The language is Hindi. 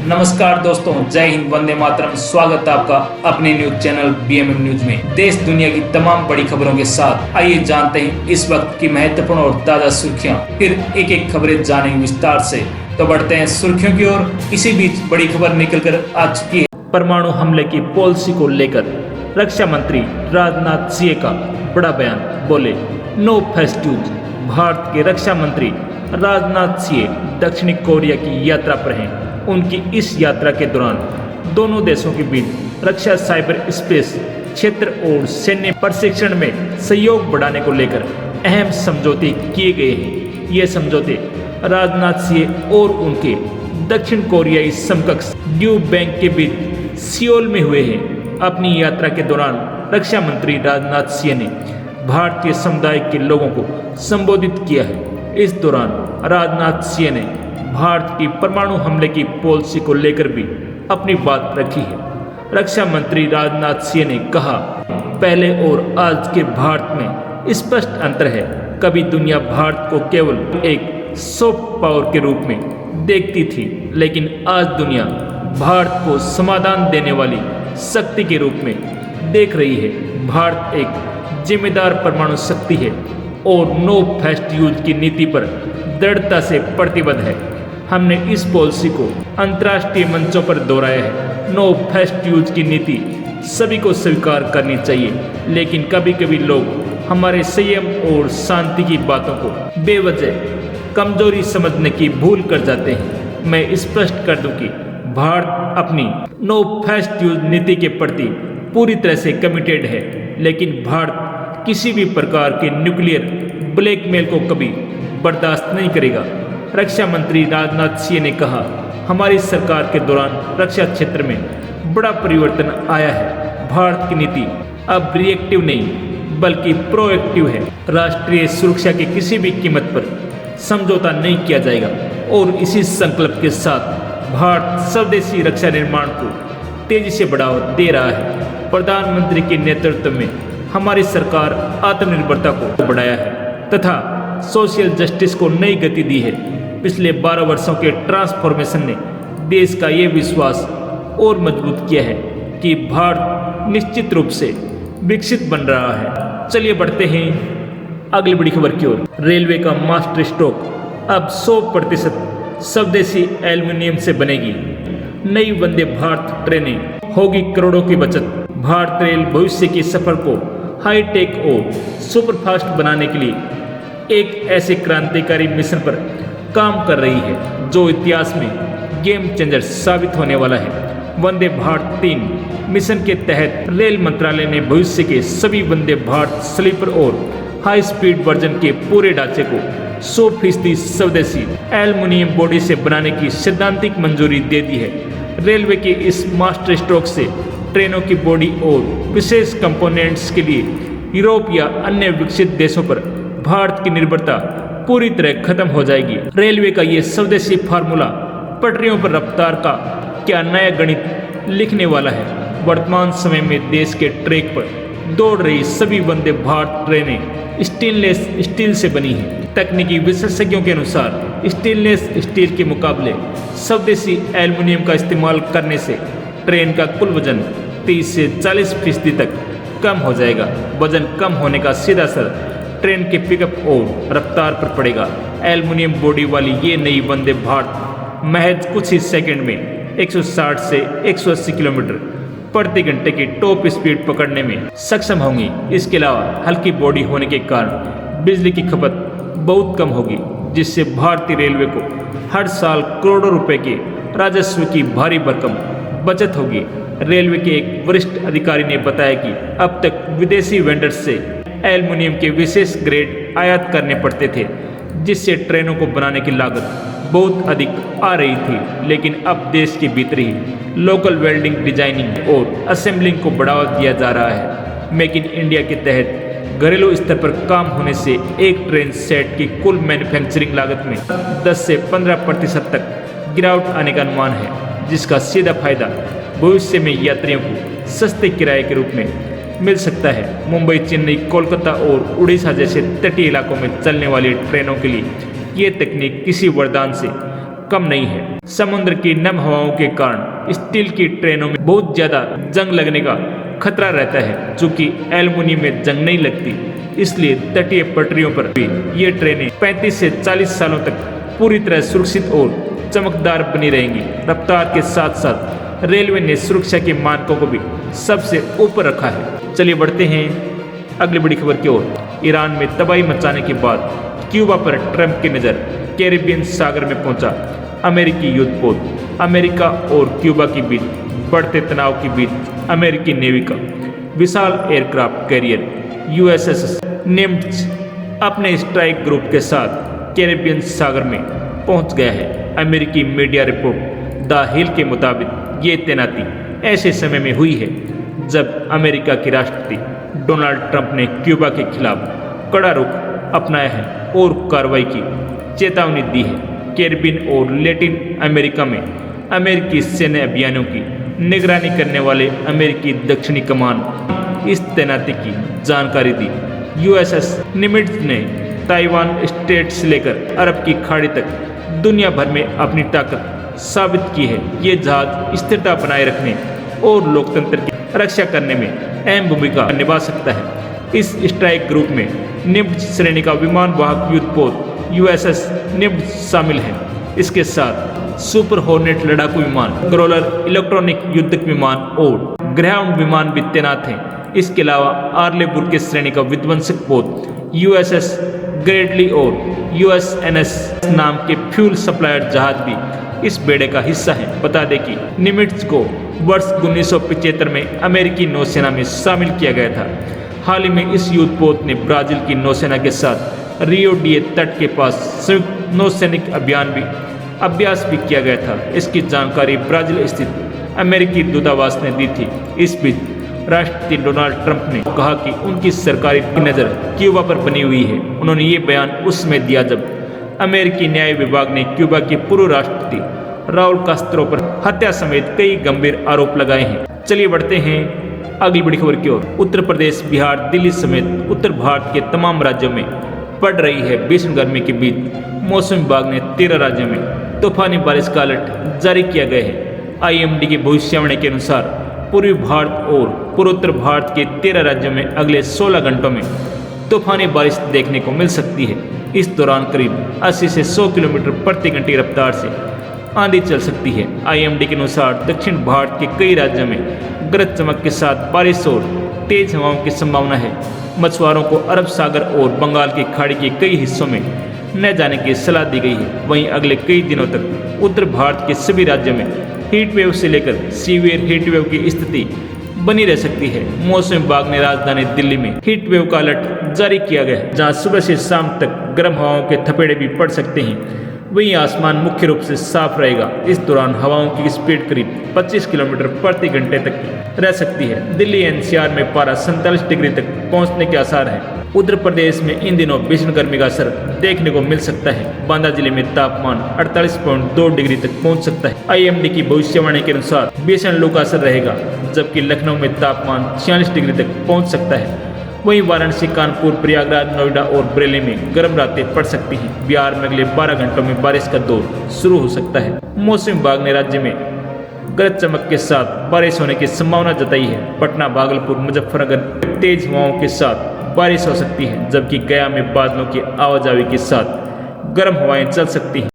नमस्कार दोस्तों, जय हिंद, वंदे मातरम। स्वागत है आपका अपने न्यूज चैनल बीएमएम न्यूज में। देश दुनिया की तमाम बड़ी खबरों के साथ आइए जानते हैं इस वक्त की महत्वपूर्ण और ताजा सुर्खियां। फिर एक एक खबरें जानेंगे विस्तार से। तो बढ़ते हैं सुर्खियों की ओर। इसी बीच बड़ी खबर निकल कर आ चुकी है। परमाणु हमले की पॉलिसी को लेकर रक्षा मंत्री राजनाथ सिंह का बड़ा बयान। बोले, नो फेस्ट्यूज। भारत के रक्षा मंत्री राजनाथ सिंह दक्षिणी कोरिया की यात्रा पर हैं। उनकी इस यात्रा के दौरान दोनों देशों के बीच रक्षा, साइबर स्पेस क्षेत्र और सैन्य प्रशिक्षण में सहयोग बढ़ाने को लेकर अहम समझौते किए गए हैं। ये समझौते राजनाथ सिंह और उनके दक्षिण कोरियाई समकक्ष ड्यू बैंक के बीच सियोल में हुए हैं। अपनी यात्रा के दौरान रक्षा मंत्री राजनाथ सिंह ने भारतीय समुदाय के लोगों को संबोधित किया है। इस दौरान राजनाथ सिंह ने भारत की परमाणु हमले की पॉलिसी को लेकर भी अपनी बात रखी है। रक्षा मंत्री राजनाथ सिंह ने कहा, पहले और आज के भारत में स्पष्ट अंतर है। कभी दुनिया भारत को केवल एक सॉफ्ट पावर के रूप में देखती थी, लेकिन आज दुनिया भारत को समाधान देने वाली शक्ति के रूप में देख रही है। भारत एक जिम्मेदार परमाणु शक्ति है और नो फेस्ट यूज की नीति पर दृढ़ता से प्रतिबद्ध है। हमने इस पॉलिसी को अंतर्राष्ट्रीय मंचों पर दोहराया है। नो फेस्ट यूज की नीति सभी को स्वीकार करनी चाहिए, लेकिन कभी कभी लोग हमारे संयम और शांति की बातों को बेवजह कमजोरी समझने की भूल कर जाते हैं। मैं स्पष्ट कर दूं कि भारत अपनी नो फेस्ट यूज नीति के प्रति पूरी तरह से कमिटेड है, लेकिन भारत किसी भी प्रकार के न्यूक्लियर ब्लैकमेल को कभी बर्दाश्त नहीं करेगा। रक्षा मंत्री राजनाथ सिंह ने कहा, हमारी सरकार के दौरान रक्षा क्षेत्र में बड़ा परिवर्तन आया है। भारत की नीति अब रिएक्टिव नहीं बल्कि प्रोएक्टिव है। राष्ट्रीय सुरक्षा की किसी भी कीमत पर समझौता नहीं किया जाएगा और इसी संकल्प के साथ भारत स्वदेशी रक्षा निर्माण को तेजी से बढ़ावा दे रहा है। प्रधानमंत्री के नेतृत्व में हमारी सरकार आत्मनिर्भरता को बढ़ाया है तथा सोशल जस्टिस को नई गति दी है। पिछले 12 वर्षों के ट्रांसफॉर्मेशन ने देश का ये विश्वास और मजबूत किया है कि भारत निश्चित रूप से विकसित बन रहा है। चलिए बढ़ते हैं अगली बड़ी खबर की ओर। रेलवे का मास्टर स्ट्रोक अब 100% स्वदेशी एल्युमिनियम से बनेगी। नई वंदे भारत ट्रेनें होगी करोड़ों की बचत। भारत रेल भविष्य के सफर को हाईटेक और सुपरफास्ट बनाने के लिए एक ऐसे क्रांतिकारी मिशन पर काम कर रही है जो इतिहास में गेम चेंजर साबित होने वाला है। वंदे भारत 3 मिशन के तहत रेल मंत्रालय ने भविष्य के सभी वंदे भारत स्लीपर और हाई स्पीड वर्जन के पूरे ढांचे को 100% स्वदेशी एल्युमिनियम बॉडी से बनाने की सैद्धांतिक मंजूरी दे दी है। रेलवे के इस मास्टर स्ट्रोक से ट्रेनों की बॉडी और विशेष कंपोनेंट्स के लिए यूरोप या अन्य विकसित देशों पर भारत की निर्भरता पूरी तरह खत्म हो जाएगी। रेलवे का ये स्वदेशी फार्मूला पटरियों पर रफ्तार का क्या नया गणित लिखने वाला है। वर्तमान समय में देश के ट्रैक पर दौड़ रही सभी वंदे भारत ट्रेनें स्टेनलेस स्टील से बनी हैं। तकनीकी विशेषज्ञों के अनुसार स्टेनलेस स्टील के मुकाबले स्वदेशी एल्युमिनियम का इस्तेमाल करने से ट्रेन का कुल वजन 30 से 40% तक कम हो जाएगा। वजन कम होने का सीधा असर ट्रेन के पिकअप और रफ्तार पर पड़ेगा। एल्युमिनियम बॉडी वाली ये नई वंदे भारत महज कुछ ही सेकंड में 160 से 180 किलोमीटर प्रति घंटे की टॉप स्पीड पकड़ने में सक्षम होंगी। इसके अलावा हल्की बॉडी होने के कारण बिजली की खपत बहुत कम होगी, जिससे भारतीय रेलवे को हर साल करोड़ों रुपए के राजस्व की भारी भरकम बचत होगी। रेलवे के एक वरिष्ठ अधिकारी ने बताया कि अब तक विदेशी वेंडर्स से एल्युमिनियम के विशेष ग्रेड आयात करने पड़ते थे, जिससे ट्रेनों को बनाने की लागत बहुत अधिक आ रही थी। लेकिन अब देश के भीतर ही लोकल वेल्डिंग, डिजाइनिंग और असेंबलिंग को बढ़ावा दिया जा रहा है। मेक इन इंडिया के तहत घरेलू स्तर पर काम होने से एक ट्रेन सेट की कुल मैन्युफैक्चरिंग लागत में 10 से 15% तक गिरावट आने का अनुमान है, जिसका सीधा फायदा भविष्य में यात्रियों को सस्ते किराए के रूप में मिल सकता है। मुंबई, चेन्नई, कोलकाता और उड़ीसा जैसे तटीय इलाकों में चलने वाली ट्रेनों के लिए ये तकनीक किसी वरदान से कम नहीं है। समुद्र की नम हवाओं के कारण स्टील की ट्रेनों में बहुत ज्यादा जंग लगने का खतरा रहता है। चूंकि एल्युमिनियम में जंग नहीं लगती, इसलिए तटीय पटरियों पर भी ये ट्रेनें 35 से 40 सालों तक पूरी तरह सुरक्षित और चमकदार बनी रहेंगी। रफ्तार के साथ साथ रेलवे ने सुरक्षा के मानकों को भी सबसे ऊपर रखा है। चलिए बढ़ते हैं अगली बड़ी खबर की ओर। ईरान में तबाही मचाने के बाद क्यूबा पर ट्रंप की नज़र कैरिबियन सागर में पहुंचा अमेरिकी युद्धपोत। अमेरिका और क्यूबा के बीच बढ़ते तनाव के बीच अमेरिकी नेवी का विशाल एयरक्राफ्ट कैरियर USS निम्बस अपने स्ट्राइक ग्रुप के साथ कैरिबियन सागर में पहुंच गया है। अमेरिकी मीडिया रिपोर्ट द हिल के मुताबिक ये तैनाती ऐसे समय में हुई है जब अमेरिका के राष्ट्रपति डोनाल्ड ट्रंप ने क्यूबा के खिलाफ कड़ा रुख अपनाया है और कार्रवाई की चेतावनी दी है। कैरिबियन और लैटिन अमेरिका में अमेरिकी सैन्य अभियानों की निगरानी करने वाले अमेरिकी दक्षिणी कमान इस तैनाती की जानकारी दी। USS निमिट्ज ने ताइवान स्ट्रेट से लेकर अरब की खाड़ी तक दुनिया भर में अपनी ताकत साबित की है। ये जहाज स्थिरता बनाए रखने और लोकतंत्र की रक्षा करने में अहम भूमिका निभा सकता है। इस स्ट्राइक ग्रुप में निम्बस श्रेणी का विमान वाहक युद्धपोत USS निम्बस शामिल है। इसके साथ सुपर हॉर्नेट लड़ाकू विमान, क्रॉलर इलेक्ट्रॉनिक युद्धक विमान और ग्राउंड विमान भी तैनात हैं। इसके अलावा आर्लेबुर के श्रेणी का विध्वंसक पोत USS ग्रेडली और USNS नाम के फ्यूल सप्लायर जहाज भी इस बेड़े का हिस्सा है। बता दें कि निमिट्ज को वर्ष 1975 में अमेरिकी नौसेना में शामिल किया गया था। हाल ही में इस युद्धपोत ने ब्राजील की नौसेना के साथ रियो डी तट के पास संयुक्त नौसैनिक अभ्यास भी किया गया था। इसकी जानकारी ब्राजील स्थित अमेरिकी दूतावास ने दी थी। इस बीच राष्ट्रपति डोनाल्ड ट्रंप ने कहा कि उनकी सरकारी नज़र क्यूबा पर बनी हुई है। उन्होंने ये बयान उस समय दिया जब अमेरिकी न्याय विभाग ने क्यूबा के पूर्व राष्ट्रपति राउल कास्त्रो पर हत्या समेत कई गंभीर आरोप लगाए हैं। चलिए बढ़ते हैं अगली बड़ी खबर की ओर। उत्तर प्रदेश, बिहार, दिल्ली समेत उत्तर भारत के तमाम राज्यों में पड़ रही है भीषण गर्मी के बीच मौसम विभाग ने 13 राज्यों में तूफानी बारिश का अलर्ट जारी किया गया है। IMD की भविष्यवाणी के अनुसार पूर्वी भारत और पूर्वोत्तर भारत के 13 राज्यों में अगले 16 घंटों में तूफानी बारिश देखने को मिल सकती है। इस दौरान करीब 80 से 100 किलोमीटर प्रति घंटे की रफ्तार से आंधी चल सकती है। IMD के अनुसार दक्षिण भारत के कई राज्यों में गरज चमक के साथ बारिश और तेज हवाओं की संभावना है। मछुआरों को अरब सागर और बंगाल की खाड़ी के कई हिस्सों में न जाने की सलाह दी गई है। वहीं अगले कई दिनों तक उत्तर भारत के सभी राज्यों में हीट वेव से लेकर सीवियर हीट वेव की स्थिति बनी रह सकती है। मौसम विभाग ने राजधानी दिल्ली में हीट वेव का अलर्ट जारी किया गया है, जहां सुबह से शाम तक गर्म हवाओं के थपेड़े भी पड़ सकते हैं। वहीं आसमान मुख्य रूप से साफ रहेगा। इस दौरान हवाओं की स्पीड करीब 25 किलोमीटर प्रति घंटे तक रह सकती है। दिल्ली NCR में पारा 47 डिग्री तक पहुंचने के आसार हैं। उत्तर प्रदेश में इन दिनों भीषण गर्मी का असर देखने को मिल सकता है। बांदा जिले में तापमान 48.2 डिग्री तक पहुंच सकता है। IMD की भविष्यवाणी के अनुसार भीषण लू का असर रहेगा, जबकि लखनऊ में तापमान 46 डिग्री तक पहुंच सकता है। वहीं वाराणसी, कानपुर, प्रयागराज, नोएडा और बरेली में गर्म रातें पड़ सकती हैं। बिहार में अगले 12 घंटों में बारिश का दौर शुरू हो सकता है। मौसम विभाग ने राज्य में गरज चमक के साथ बारिश होने की संभावना जताई है। पटना, भागलपुर, मुजफ्फरनगर तेज हवाओं के साथ बारिश हो सकती है, जबकि गया में बादलों की आवाजाही के साथ गर्म हवाएं चल सकती हैं।